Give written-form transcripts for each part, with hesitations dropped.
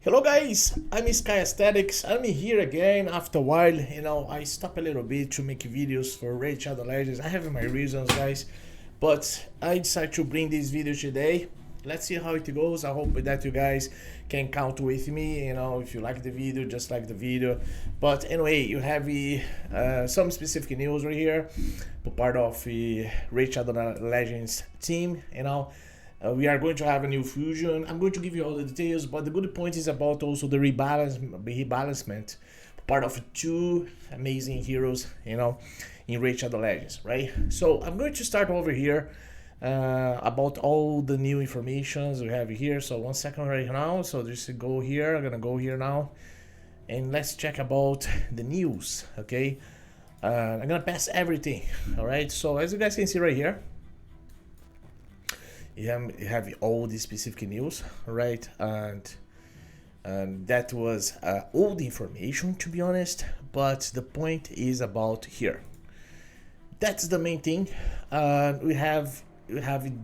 Hello guys, I'm Skyasterix. I'm here again after a while. I stop a little bit to make videos for Raid Shadow Legends. I have my reasons, guys, but I decided to bring this video today. Let's see how it goes. I hope that you guys can count with me. If you like the video, just like the video. But anyway, you have some specific news right here, part of the Raid Shadow Legends team. We are going to have a new fusion. I'm going to give you all the details, but the good point is about also the rebalancement, part of two amazing heroes, in Raid Shadow Legends, right? So I'm going to start over here about all the new informations we have here. So 1 second right now. So just go here. I'm gonna go here now, and let's check about the news. Okay, I'm gonna pass everything. All right. So as you guys can see right here. You have all the specific news, right? And that was old information, to be honest, but the point is about here. That's the main thing. We have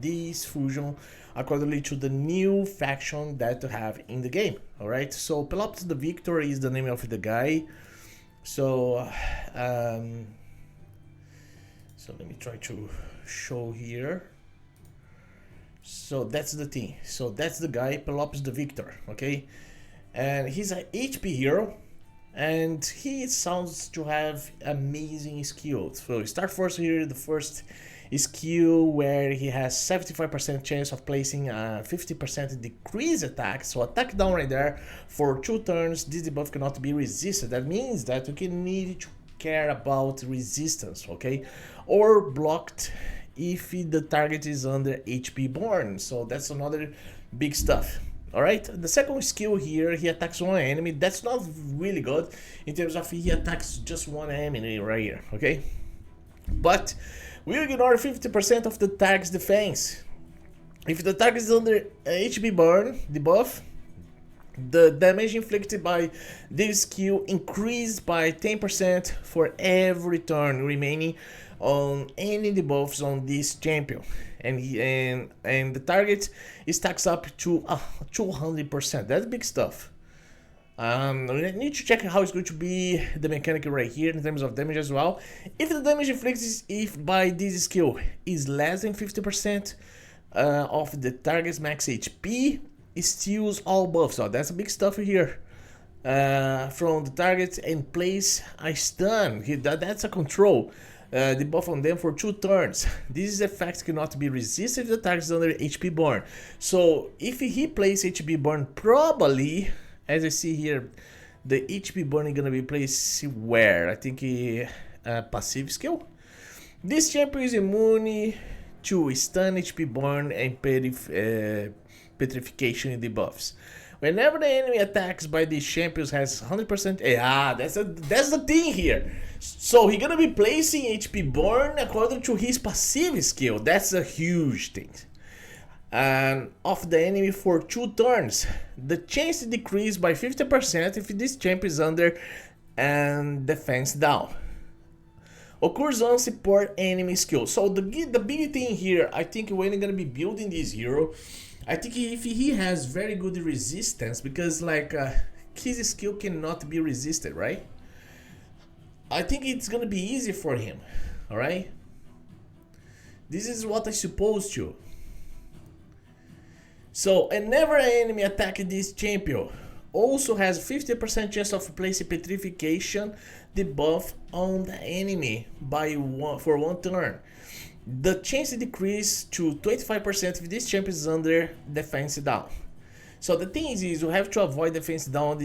this fusion accordingly to the new faction that you have in the game. All right, so Pelops the Victor is the name of the guy. So so let me try to show here. So that's the thing. So that's the guy, Pelops the Victor, okay? And he's an HP hero, and he sounds to have amazing skills. So start first here, the first skill where he has 75% chance of placing a 50% decrease attack. So attack down right there for 2 turns. This debuff cannot be resisted. That means that you can need to care about resistance, okay? Or blocked if the target is under HP born. So that's another big stuff. All right, the second skill here, he attacks one enemy. That's not really good in terms of he attacks just one enemy right here, okay? But we ignore 50% of the target's defense. If the target is under HP burn debuff, the damage inflicted by this skill increased by 10% for every turn remaining on any debuffs on this champion, and the target stacks up to 200%. That's big stuff. We need to check how it's going to be the mechanic right here in terms of damage as well. If the damage inflicted by this skill is less than 50% of the target's max HP, it steals all buffs. So that's big stuff here. From the target and place a stun. That's a control. Debuff on them for 2 turns. This effect cannot be resisted if the target is under HP burn. So if he plays HP burn, probably, as I see here, the HP burn is gonna be placed where? I think passive skill. This champion is immune to stun, HP burn, and petrification debuffs. Whenever the enemy attacks by these champions has 100%. That's the thing here. So he's gonna be placing HP burn according to his passive skill. That's a huge thing. And of the enemy for 2 turns, the chance decrease by 50% if this champion is under and defense down. Occurs on support enemy skill. So the big thing here, I think when you're gonna be building this hero, I think if he has very good resistance, because his skill cannot be resisted, right? I think it's gonna be easy for him, all right? This is what I supposed to. So, and never an enemy attacking this champion also has 50% chance of placing petrification debuff on the enemy for 1 turn. The chance decrease to 25% if this champion is under defense down. So the thing is you have to avoid defense down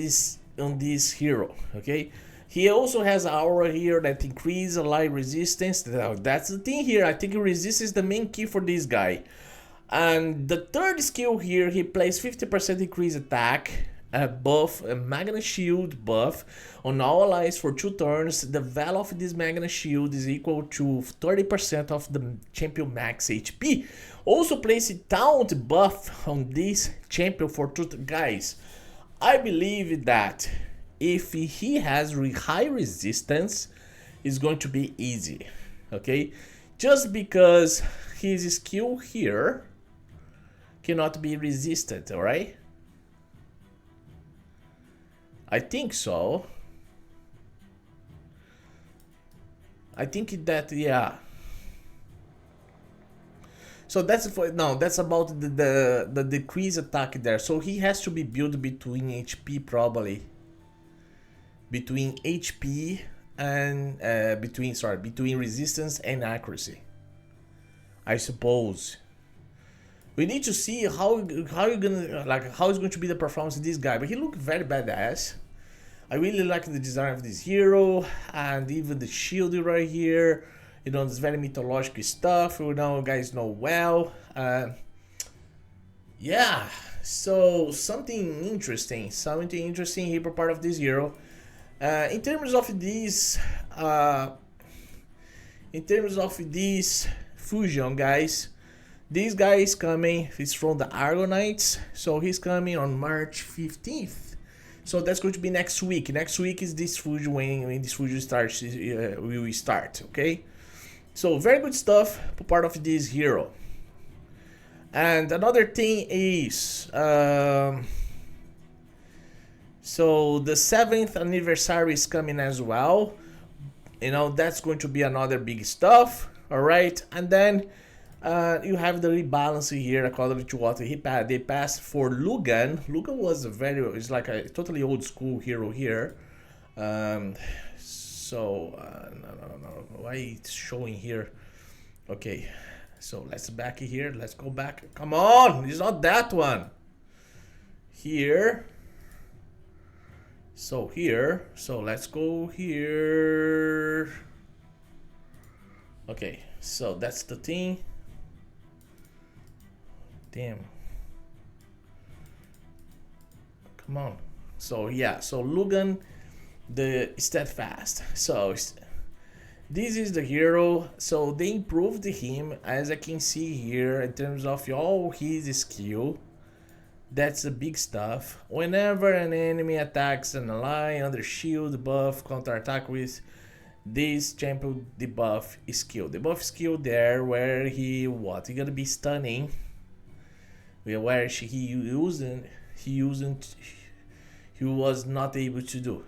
on this hero, okay? He also has an aura here that increases ally resistance. That's the thing here. I think resistance is the main key for this guy. And the third skill here, he plays 50% increase attack buff, a Magna Shield buff on all allies for 2 turns. The value of this Magna Shield is equal to 30% of the champion max HP. Also place a taunt buff on this champion for 2 guys. I believe that if he has high resistance, it's going to be easy, okay? Just because his skill here cannot be resisted, alright? I think so. I think that, yeah. So that's for no. That's about the decrease attack there. So he has to be built between HP probably. Between HP and between resistance and accuracy. I suppose. We need to see how you gonna how is going to be the performance of this guy. But he looked very badass. I really like the design of this hero and even the shield right here. You know, this very mythological stuff. You know, guys know well. Yeah. So something interesting here for part of this hero. In terms of this fusion, guys. This guy is coming. He's from the Argonites, so he's coming on March 15th. So that's going to be next week. Next week is this fusion when this fusion starts. We will start. Okay. So very good stuff for part of this hero. And another thing is, so the 7th anniversary is coming as well. You know, that's going to be another big stuff. All right, and then. You have the rebalance here according to what they passed for Lugan. Lugan was it's like a totally old school hero here. No, why it's showing here? Okay, so let's back here. Let's go back. Come on, it's not that one. Here. So let's go here. Okay, so that's the thing. Damn. Come on. So yeah, so Lugan the Steadfast. So this is the hero. So they improved him, as I can see here, in terms of all his skill. That's the big stuff. Whenever an enemy attacks an ally under shield, buff, counter attack with this champion debuff skill. The buff skill there where he gonna be stunning. Where he was not able to do.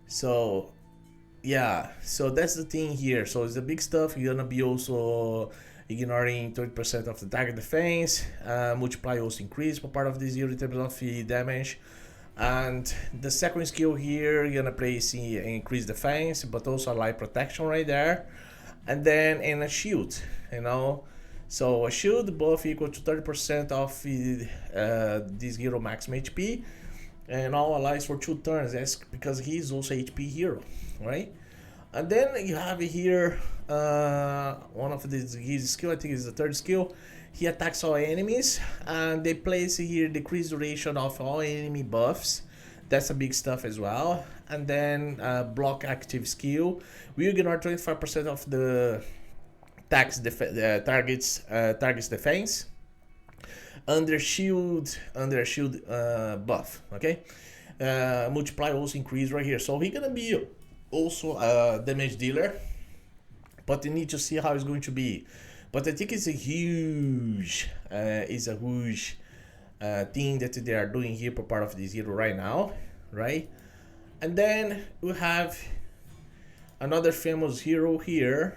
So yeah, so that's the thing here. So it's the big stuff. You're gonna be also ignoring 30% of the target defense, multiply also increase for part of this hero in terms of damage. And the second skill here, you're gonna place increase defense, but also light protection right there. And then in a shield, you know. So a shield buff equal to 30% of this hero maximum HP, and all allies for 2 turns. That's because he's also HP hero, right? And then you have here one of his skill. I think is the 3rd skill. He attacks all enemies, and they place here decrease duration of all enemy buffs. That's a big stuff as well. And then block active skill. We ignore 25% of the target's defense under shield buff. Okay, multiply also increase right here. So he's gonna be also a damage dealer, but you need to see how it's going to be. But I think it's a huge thing that they are doing here for part of this hero right now, right? And then we have another famous hero here.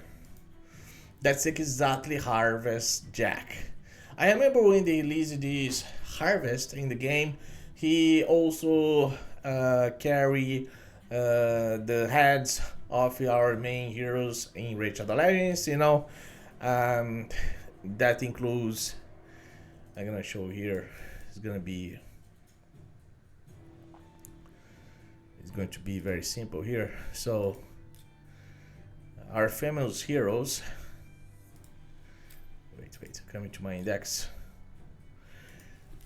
That's exactly Harvest Jack. I remember when they released this Harvest in the game, he also carry the heads of our main heroes in Rachel the Legends, you know. That includes, I'm gonna show here, it's going to be very simple here. So our famous heroes, wait, coming to my index.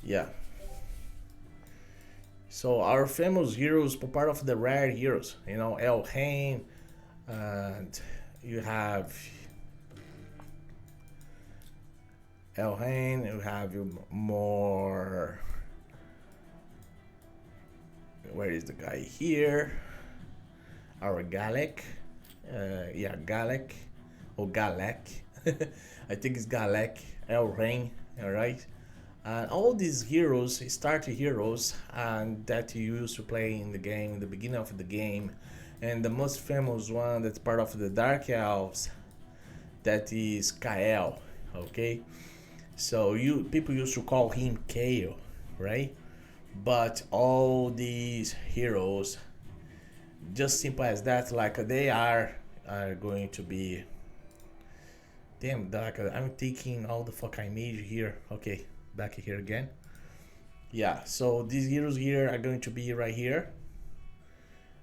Yeah. So our famous heroes, part of the rare heroes, you know, Elhain, and you have Elhain, you have more. Where is the guy here? Our Galek, yeah, Galek or Galek. I think it's Galek, Elhain, all right. And all these heroes, starter heroes, and that you used to play in the game, in the beginning of the game, and the most famous one that's part of the Dark Elves, that is Kael, okay? So people used to call him Kael, right? But all these heroes, just simple as that, like they are going to be. Damn, like I'm taking all the fuck I made here. Okay, back here again. Yeah, so these heroes here are going to be right here.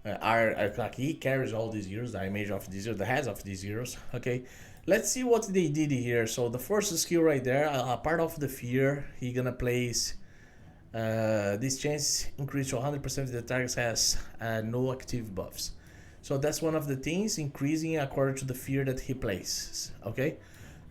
Are like he carries all these heroes, the image of these heroes, the heads of these heroes. Okay, let's see what they did here. So the first skill right there, part of the fear, he gonna place this chance increase to 100% if the target has no active buffs. So that's one of the things, increasing according to the fear that he places. Okay.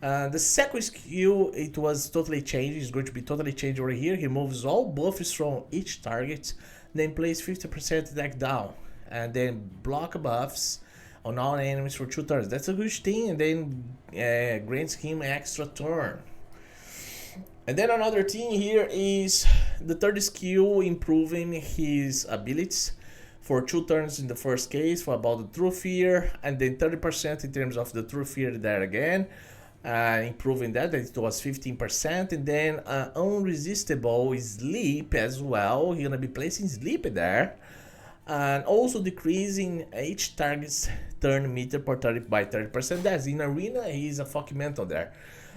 The second skill, it was totally changed. It's going to be totally changed over here. He moves all buffs from each target, then plays 50% deck down, and then block buffs on all enemies for 2 turns. That's a huge thing, and then grants him extra turn. And then another thing here is the third skill, improving his abilities for 2 turns in the first case for about the true fear, and then 30% in terms of the true fear there again, improving that it was 15%, and then unresistible sleep as well. He's gonna be placing sleep there, and also decreasing each target's turn meter per 30 by 30%. That's in arena, he's a fucking mental there.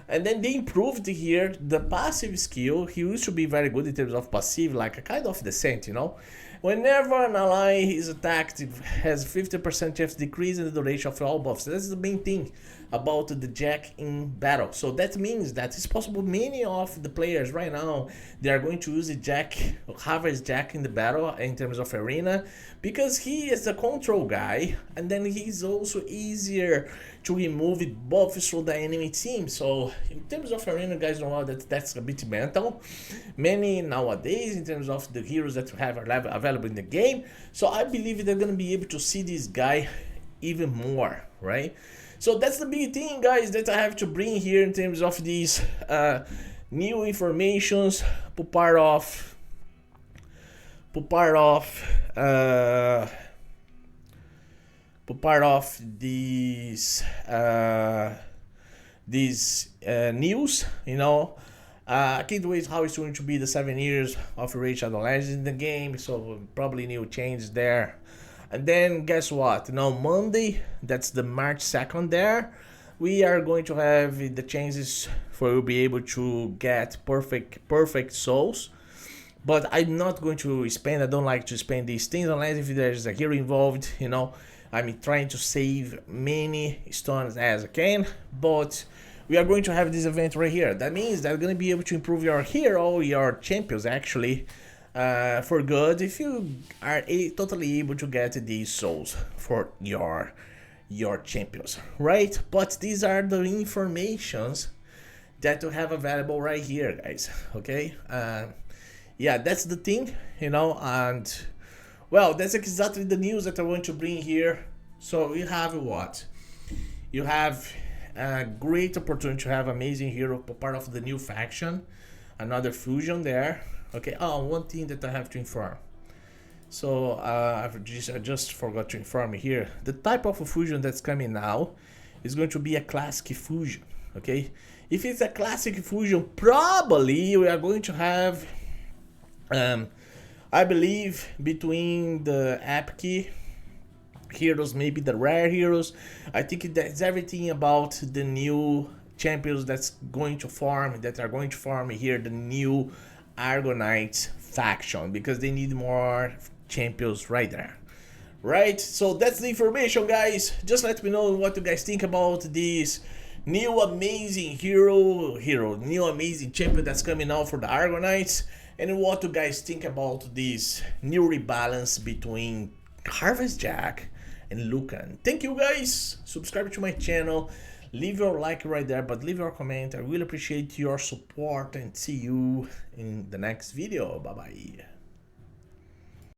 And then they improved here the passive skill. He used to be very good in terms of passive, like a kind of descent, you know. Whenever an ally is attacked, it has 50% chance decrease in the duration of all buffs. That's the main thing about the Jack in battle. So that means that it's possible many of the players right now, they are going to use the Jack, Harvest Jack in the battle in terms of arena, because he is the control guy, and then he's also easier to remove buffs from the enemy team. So in terms of arena, guys know that's a bit mental. Many nowadays in terms of the heroes that we have available in the game. So I believe they're gonna be able to see this guy even more, right? So that's the big thing, guys, that I have to bring here in terms of these new informations part of these news, you know. I can't wait how it's going to be the 7 years of Rage Shadow Legends in the game, so probably new changes there. And then guess what? Now Monday, that's the March 2nd there, we are going to have the changes for you be able to get perfect souls. But I'm not going to spend, I don't like to spend these things unless if there's a hero involved, you know. I'm trying to save many stones as I can, but we are going to have this event right here. That means that you're going to be able to improve your hero, your champions actually, for good, if you are totally able to get these souls for your champions, right? But these are the informations that you have available right here, guys. Okay, yeah, that's the thing, you know. And well, that's exactly the news that I want to bring here. So you have what? You have a great opportunity to have amazing hero part of the new faction, another fusion there. Okay, oh, one thing that I have to inform. So I just forgot to inform you here. The type of fusion that's coming now is going to be a classic fusion. Okay, if it's a classic fusion, probably we are going to have, I believe, between the epic heroes, maybe the rare heroes. I think that's everything about the new champions that's going to form, that are going to form here, the new Argonite faction, because they need more champions right there, right? So that's the information, guys. Just let me know what you guys think about this new amazing new amazing champion that's coming out for the Argonites, and what you guys think about this new rebalance between Harvest Jack and Lugan. Thank you, guys. Subscribe to my channel, leave your like right there, but leave your comment. I really appreciate your support, and see you in the next video. Bye bye.